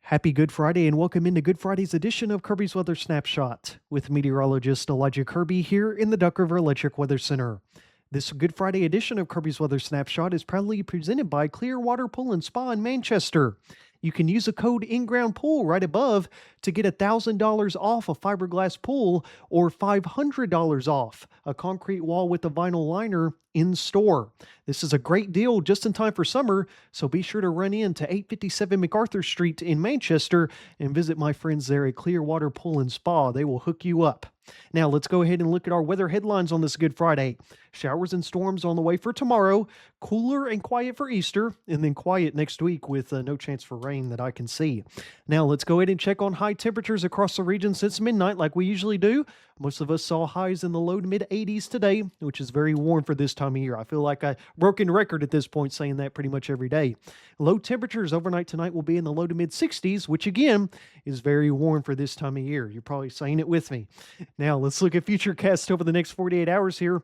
Happy Good Friday and welcome into Good Friday's edition of Kirby's Weather Snapshot with meteorologist Elijah Kirby here in the Duck River Electric Weather Center. This Good Friday edition of Kirby's Weather Snapshot is proudly presented by Clearwater Pool and Spa in Manchester. You can use a code INGROUND POOL right above to get $1,000 off a fiberglass pool or $500 off a concrete wall with a vinyl liner in store. This is a great deal just in time for summer, so be sure to run in to 857 MacArthur Street in Manchester and visit my friends there at Clearwater Pool and Spa. They will hook you up. Now, let's go ahead and look at our weather headlines on this Good Friday. Showers and storms on the way for tomorrow, cooler and quiet for Easter, and then quiet next week with no chance for rain that I can see. Now, let's go ahead and check on high temperatures across the region since midnight like we usually do. Most of us saw highs in the low to mid 80s today, which is very warm for this time of year. I feel like a broken record at this point saying that pretty much every day. Low temperatures overnight tonight will be in the low to mid 60s, which again is very warm for this time of year. You're probably saying it with me. Now, let's look at futurecast over the next 48 hours here.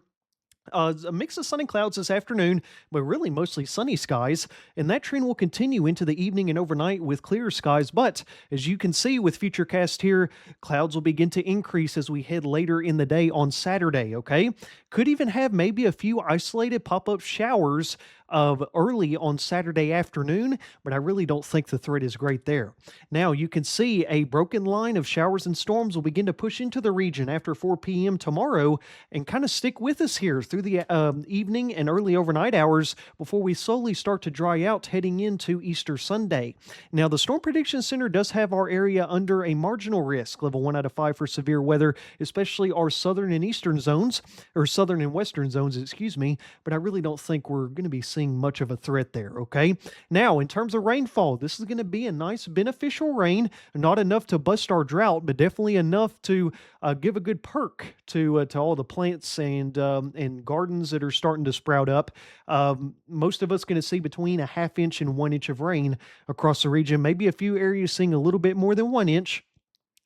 A mix of sun and clouds this afternoon, but really mostly sunny skies, and that trend will continue into the evening and overnight with clear skies. But as you can see with Futurecast here, clouds will begin to increase as we head later in the day on Saturday, okay? Could even have maybe a few isolated pop-up showers of early on Saturday afternoon, but I really don't think the threat is great there. Now, you can see a broken line of showers and storms will begin to push into the region after 4 p.m. tomorrow and kind of stick with us here through the evening and early overnight hours before we slowly start to dry out heading into Easter Sunday. Now, the Storm Prediction Center does have our area under a marginal risk, level 1 out of 5 for severe weather, especially our southern and eastern zones, or southern and western zones, excuse me, but I really don't think we're going to be seeing much of a threat there, okay? Now, in terms of rainfall, this is going to be a nice beneficial rain, not enough to bust our drought, but definitely enough to give a good perk to all the plants and gardens that are starting to sprout up. Most of us going to see between a ½ inch and 1 inch of rain across the region, maybe a few areas seeing a little bit more than 1 inch,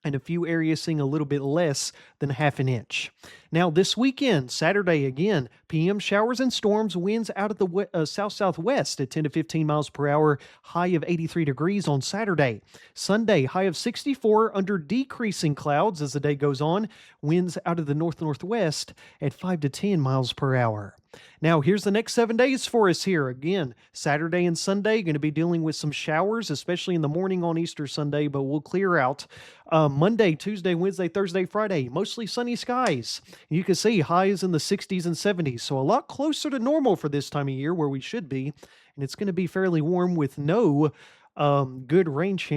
and a few areas seeing a little bit less than ½ an inch. Now, this weekend, Saturday again, PM showers and storms, winds out of the south-southwest at 10 to 15 miles per hour, high of 83 degrees on Saturday. Sunday, high of 64 under decreasing clouds as the day goes on, winds out of the north-northwest at 5 to 10 miles per hour. Now, here's the next 7 days for us here. Again, Saturday and Sunday, going to be dealing with some showers, especially in the morning on Easter Sunday, but we'll clear out. Monday, Tuesday, Wednesday, Thursday, Friday, mostly sunny skies. You can see highs in the 60s and 70s, so a lot closer to normal for this time of year where we should be, and it's going to be fairly warm with no good rain chance